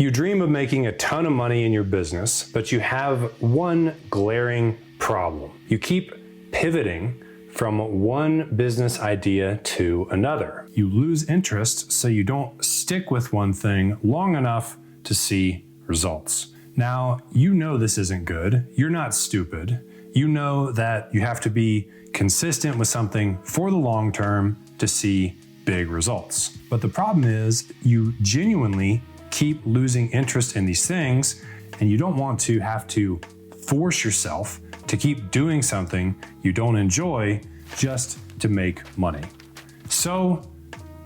You dream of making a ton of money in your business, but you have one glaring problem. You keep pivoting from one business idea to another. You lose interest, so you don't stick with one thing long enough to see results. Now, you know this isn't good. You're not stupid. You know that you have to be consistent with something for the long term to see big results. But the problem is you genuinely keep losing interest in these things, and you don't want to have to force yourself to keep doing something you don't enjoy just to make money. So,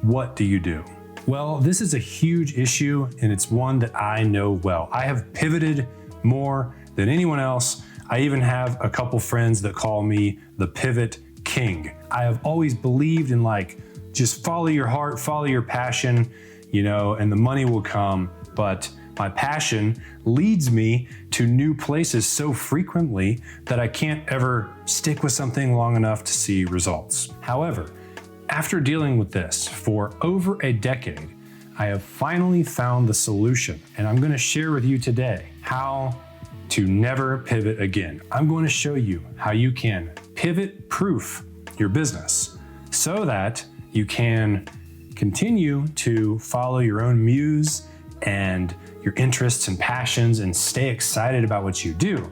what do? Well, this is a huge issue, and it's one that I know well. I have pivoted more than anyone else. I even have a couple friends that call me the pivot king. I have always believed in just follow your heart, follow your passion, and the money will come. But my passion leads me to new places so frequently that I can't ever stick with something long enough to see results. However, after dealing with this for over a decade, I have finally found the solution, and I'm going to share with you today how to never pivot again. I'm going to show you how you can pivot-proof your business so that you can continue to follow your own muse and your interests and passions and stay excited about what you do,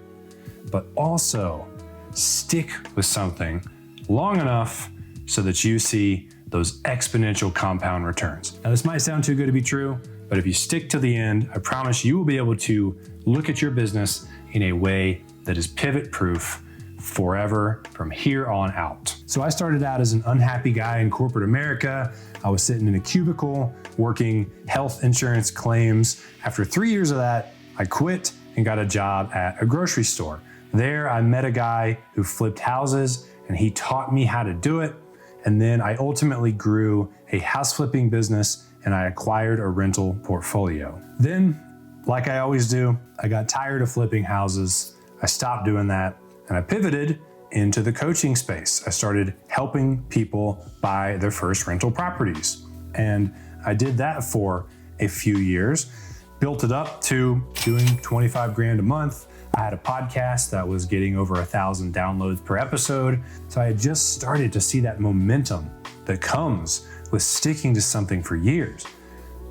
but also stick with something long enough so that you see those exponential compound returns. Now, this might sound too good to be true, but if you stick to the end, I promise you will be able to look at your business in a way that is pivot-proof forever from here on out. So I started out as an unhappy guy in corporate America. I was sitting in a cubicle working health insurance claims. After 3 years of that, I quit and got a job at a grocery store. There, I met a guy who flipped houses, and he taught me how to do it. And then I ultimately grew a house flipping business, and I acquired a rental portfolio. Then, like I always do, I got tired of flipping houses. I stopped doing that, and I pivoted into the coaching space. I started helping people buy their first rental properties. And I did that for a few years, built it up to doing 25 grand a month. I had a podcast that was getting over 1,000 downloads per episode. So I had just started to see that momentum that comes with sticking to something for years.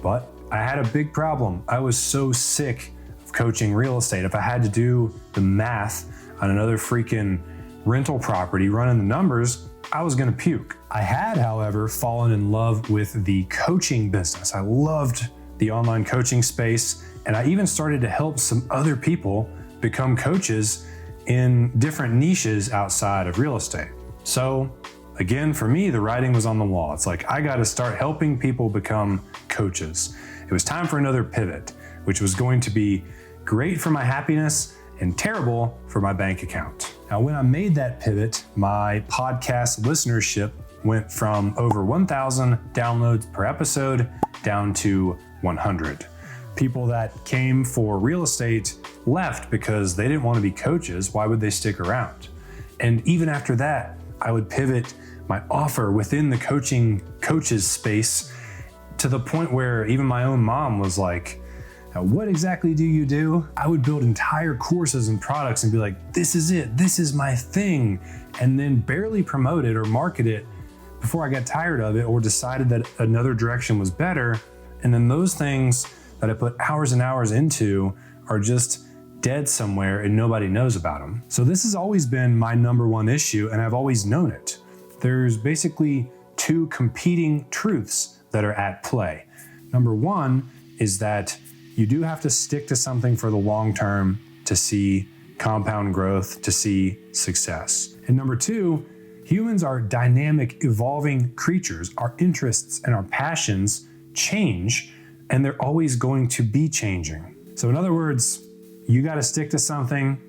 But I had a big problem. I was so sick of coaching real estate. If I had to do the math on another freaking rental property, running the numbers, I was gonna puke. I had, however, fallen in love with the coaching business. I loved the online coaching space, and I even started to help some other people become coaches in different niches outside of real estate. So again, for me, the writing was on the wall. It's like, I gotta start helping people become coaches. It was time for another pivot, which was going to be great for my happiness and terrible for my bank account. Now, when I made that pivot, my podcast listenership went from over 1,000 downloads per episode down to 100. People that came for real estate left because they didn't want to be coaches. Why would they stick around? And even after that, I would pivot my offer within the coaches space to the point where even my own mom was like, what exactly do you do? I would build entire courses and products and be like, this is it, this is my thing, and then barely promote it or market it before I got tired of it or decided that another direction was better. And then those things that I put hours and hours into are just dead somewhere and nobody knows about them. So this has always been my number one issue, and I've always known it. There's basically two competing truths that are at play. Number one is that you do have to stick to something for the long term to see compound growth, to see success. And number two, humans are dynamic, evolving creatures. Our interests and our passions change, and they're always going to be changing. So in other words, you got to stick to something,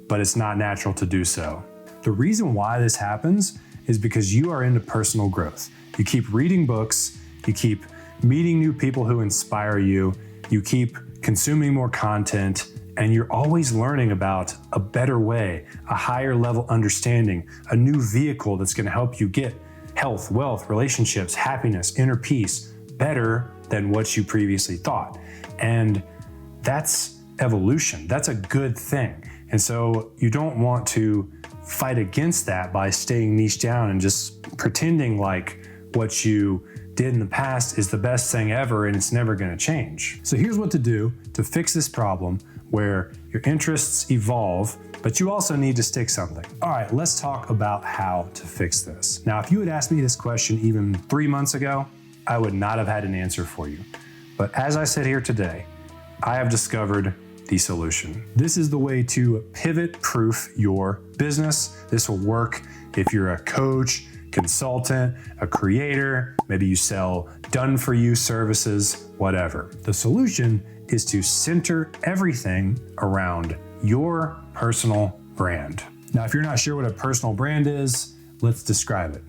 but it's not natural to do so. The reason why this happens is because you are into personal growth. You keep reading books, you keep meeting new people who inspire you, you keep consuming more content, and you're always learning about a better way, a higher level understanding, a new vehicle that's going to help you get health, wealth, relationships, happiness, inner peace better than what you previously thought. And that's evolution. That's a good thing. And so you don't want to fight against that by staying niche down and just pretending like what you did in the past is the best thing ever and it's never going to change. So here's what to do to fix this problem where your interests evolve, but you also need to stick something. All right, let's talk about how to fix this. Now, if you had asked me this question even 3 months ago, I would not have had an answer for you. But as I sit here today, I have discovered the solution. This is the way to pivot-proof your business. This will work if you're a coach, consultant, a creator, maybe you sell done-for-you services, whatever. The solution is to center everything around your personal brand. Now, if you're not sure what a personal brand is, let's describe it.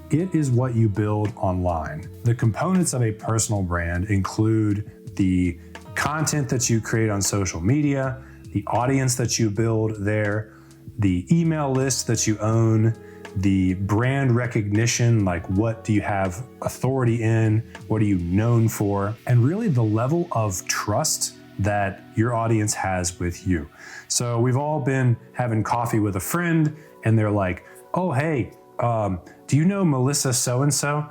It is what you build online. The components of a personal brand include the content that you create on social media, the audience that you build there, the email list that you own, the brand recognition, like what do you have authority in, what are you known for, and really the level of trust that your audience has with you. So we've all been having coffee with a friend and they're like, oh, hey, do you know Melissa so-and-so?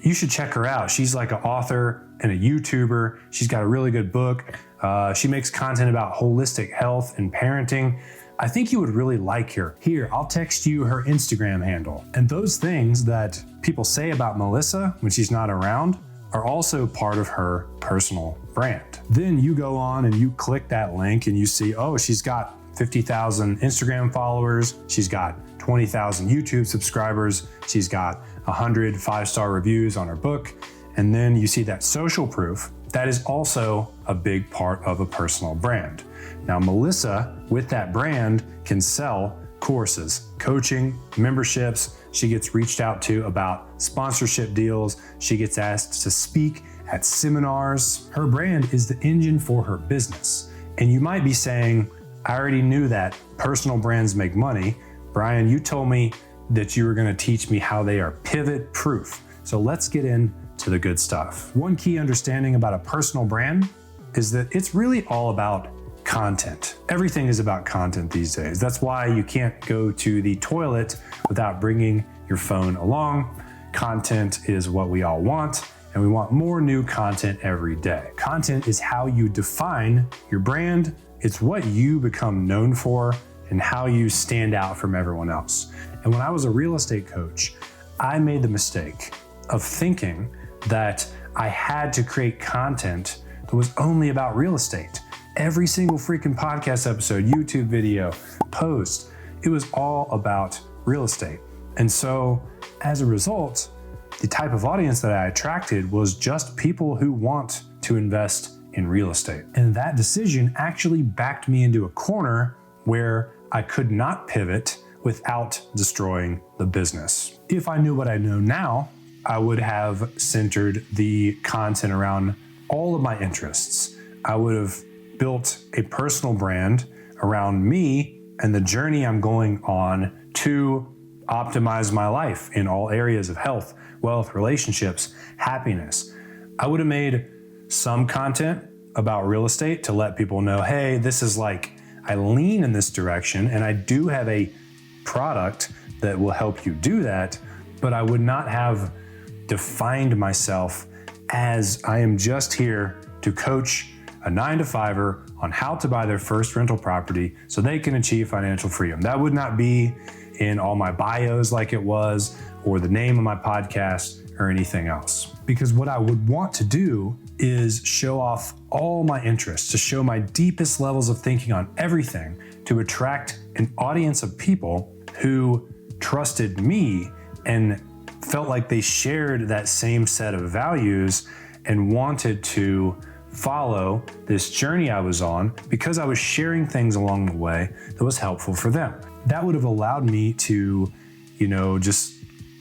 You should check her out. She's like an author and a YouTuber. She's got a really good book. She makes content about holistic health and parenting. I think you would really like her. Here, I'll text you her Instagram handle. And those things that people say about Melissa when she's not around are also part of her personal brand. Then you go on and you click that link and you see, oh, she's got 50,000 Instagram followers. She's got 20,000 YouTube subscribers. She's got 100 5-star reviews on her book. And then you see that social proof. That is also a big part of a personal brand. Now, Melissa, with that brand, can sell courses, coaching, memberships. She gets reached out to about sponsorship deals. She gets asked to speak at seminars. Her brand is the engine for her business. And you might be saying, I already knew that personal brands make money. Brian, you told me that you were going to teach me how they are pivot proof. So let's get into the good stuff. One key understanding about a personal brand is that it's really all about content. Everything is about content these days. That's why you can't go to the toilet without bringing your phone along. Content is what we all want, and we want more new content every day. Content is how you define your brand. It's what you become known for and how you stand out from everyone else. And when I was a real estate coach, I made the mistake of thinking that I had to create content that was only about real estate. Every single freaking podcast episode, YouTube video, post, it was all about real estate. And so as a result, the type of audience that I attracted was just people who want to invest in real estate. And that decision actually backed me into a corner where I could not pivot without destroying the business. If I knew what I know now, I would have centered the content around all of my interests. I would have built a personal brand around me and the journey I'm going on to optimize my life in all areas of health, wealth, relationships, happiness. I would have made some content about real estate to let people know, hey, this is like, I lean in this direction and I do have a product that will help you do that, but I would not have defined myself as I am just here to coach a 9-to-5er on how to buy their first rental property so they can achieve financial freedom. That would not be in all my bios like it was, or the name of my podcast or anything else. Because what I would want to do is show off all my interests, to show my deepest levels of thinking on everything, to attract an audience of people who trusted me and felt like they shared that same set of values and wanted to follow this journey I was on because I was sharing things along the way that was helpful for them. That would have allowed me to, just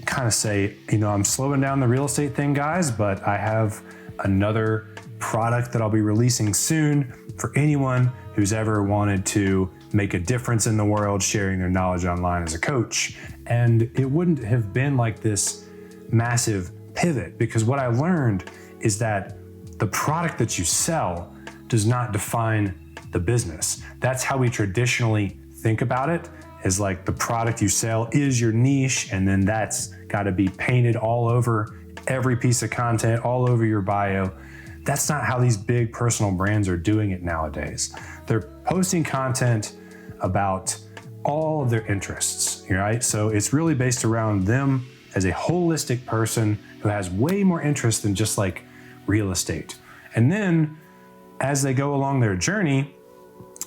kind of say, I'm slowing down the real estate thing, guys, but I have another product that I'll be releasing soon for anyone who's ever wanted to make a difference in the world, sharing their knowledge online as a coach. And it wouldn't have been like this massive pivot, because what I learned is that the product that you sell does not define the business. That's how we traditionally think about it, is like the product you sell is your niche, and then that's got to be painted all over every piece of content, all over your bio. That's not how these big personal brands are doing it nowadays. They're posting content about all of their interests, right? So it's really based around them as a holistic person who has way more interest than just like real estate. And then as they go along their journey,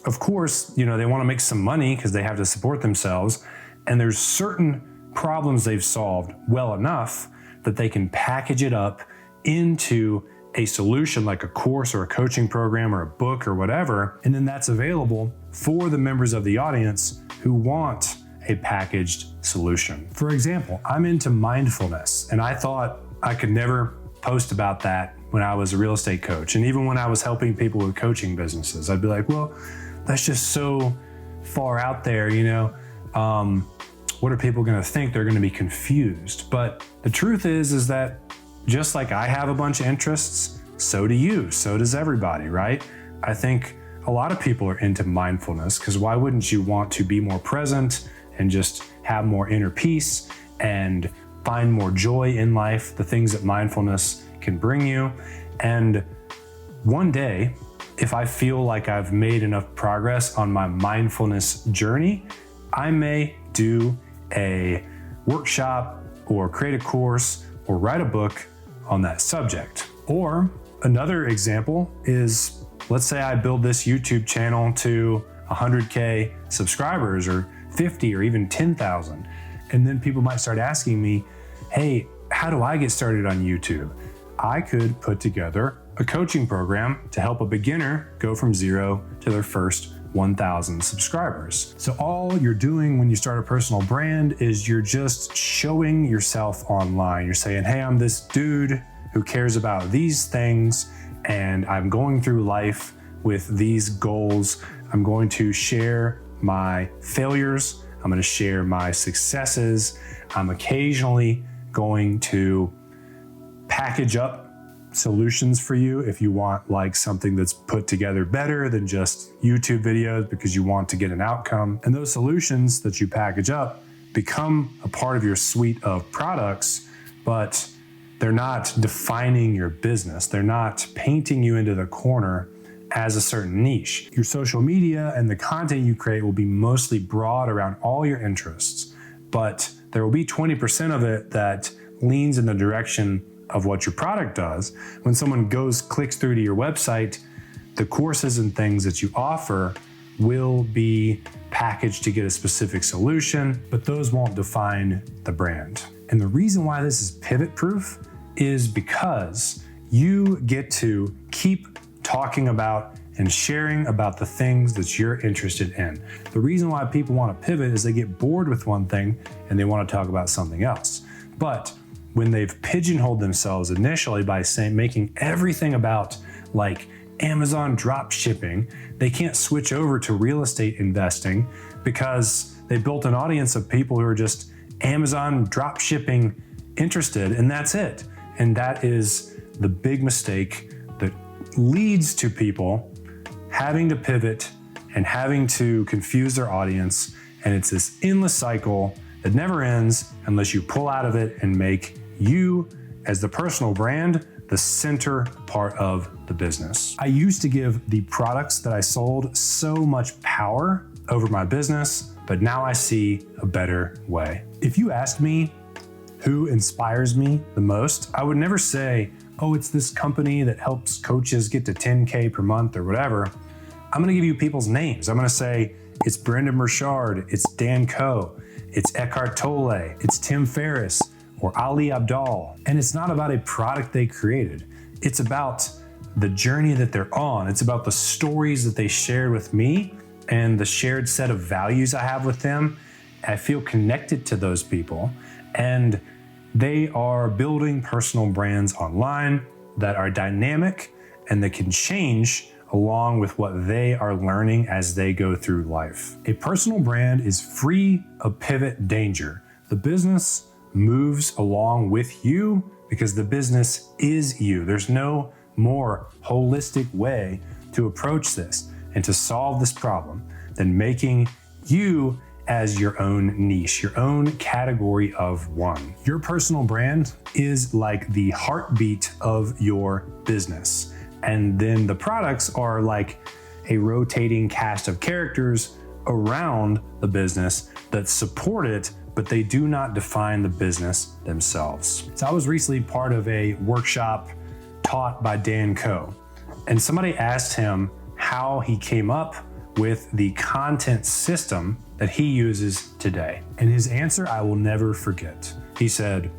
of course, they want to make some money because they have to support themselves. And there's certain problems they've solved well enough that they can package it up into a solution like a course or a coaching program or a book or whatever. And then that's available for the members of the audience who want a packaged solution. For example, I'm into mindfulness, and I thought I could never post about that when I was a real estate coach. And even when I was helping people with coaching businesses, I'd be like, well, that's just so far out there, what are people going to think? They're going to be confused. But the truth is that just like I have a bunch of interests, so do you, so does everybody, right? I think a lot of people are into mindfulness, because why wouldn't you want to be more present and just have more inner peace and find more joy in life, the things that mindfulness can bring you. And one day, if I feel like I've made enough progress on my mindfulness journey, I may do a workshop or create a course or write a book on that subject. Or another example is, let's say I build this YouTube channel to 100K subscribers, or 50, or even 10,000. And then people might start asking me, hey, how do I get started on YouTube? I could put together a coaching program to help a beginner go from 0 to their first 1,000 subscribers. So all you're doing when you start a personal brand is you're just showing yourself online. You're saying, hey, I'm this dude who cares about these things, and I'm going through life with these goals. I'm going to share my failures. I'm going to share my successes. I'm occasionally going to package up solutions for you if you want like something that's put together better than just YouTube videos because you want to get an outcome. And those solutions that you package up become a part of your suite of products, but they're not defining your business. They're not painting you into the corner as a certain niche. Your social media and the content you create will be mostly broad around all your interests, but there will be 20% of it that leans in the direction of what your product does. When someone clicks through to your website, the courses and things that you offer will be packaged to get a specific solution, but those won't define the brand. And the reason why this is pivot proof is because you get to keep talking about and sharing about the things that you're interested in. The reason why people want to pivot is they get bored with one thing and they want to talk about something else. But when they've pigeonholed themselves initially by making everything about like Amazon drop shipping, they can't switch over to real estate investing because they built an audience of people who are just Amazon drop shipping interested, and that's it. And that is the big mistake that leads to people having to pivot and having to confuse their audience. And it's this endless cycle that never ends unless you pull out of it and make you, as the personal brand, the center part of the business. I used to give the products that I sold so much power over my business, but now I see a better way. If you asked me who inspires me the most, I would never say, oh, it's this company that helps coaches get to 10K per month or whatever. I'm gonna give you people's names. I'm gonna say, it's Brendan Burchard, it's Dan Coe, it's Eckhart Tolle, it's Tim Ferriss, or Ali Abdaal. And it's not about a product they created. It's about the journey that they're on. It's about the stories that they shared with me and the shared set of values I have with them. I feel connected to those people, and they are building personal brands online that are dynamic and that can change along with what they are learning as they go through life. A personal brand is free of pivot danger. The business moves along with you because the business is you. There's no more holistic way to approach this and to solve this problem than making you as your own niche, your own category of one. Your personal brand is like the heartbeat of your business. And then the products are like a rotating cast of characters around the business that support it, but they do not define the business themselves. So I was recently part of a workshop taught by Dan Coe, and somebody asked him how he came up with the content system that he uses today. And his answer I will never forget. He said,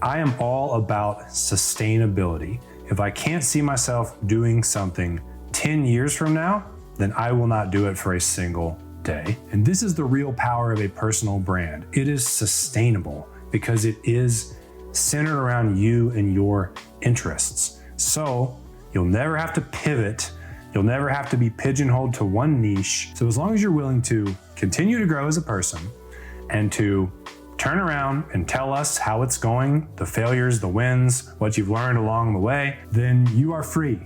"I am all about sustainability. If I can't see myself doing something 10 years from now, then I will not do it for a single day." And this is the real power of a personal brand. It is sustainable because it is centered around you and your interests. So you'll never have to pivot. You'll never have to be pigeonholed to one niche. So as long as you're willing to continue to grow as a person and to turn around and tell us how it's going, the failures, the wins, what you've learned along the way, then you are free.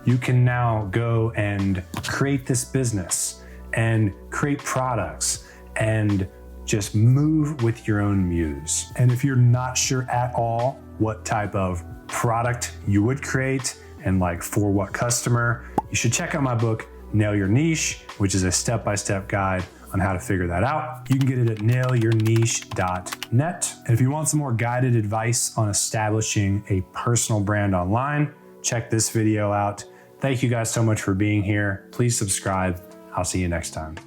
You can now go and create this business and create products and just move with your own muse. And if you're not sure at all what type of product you would create and like for what customer, you should check out my book, Nail Your Niche, which is a step-by-step guide on how to figure that out. You can get it at nailyourniche.net. And if you want some more guided advice on establishing a personal brand online, check this video out. Thank you guys so much for being here. Please subscribe. I'll see you next time.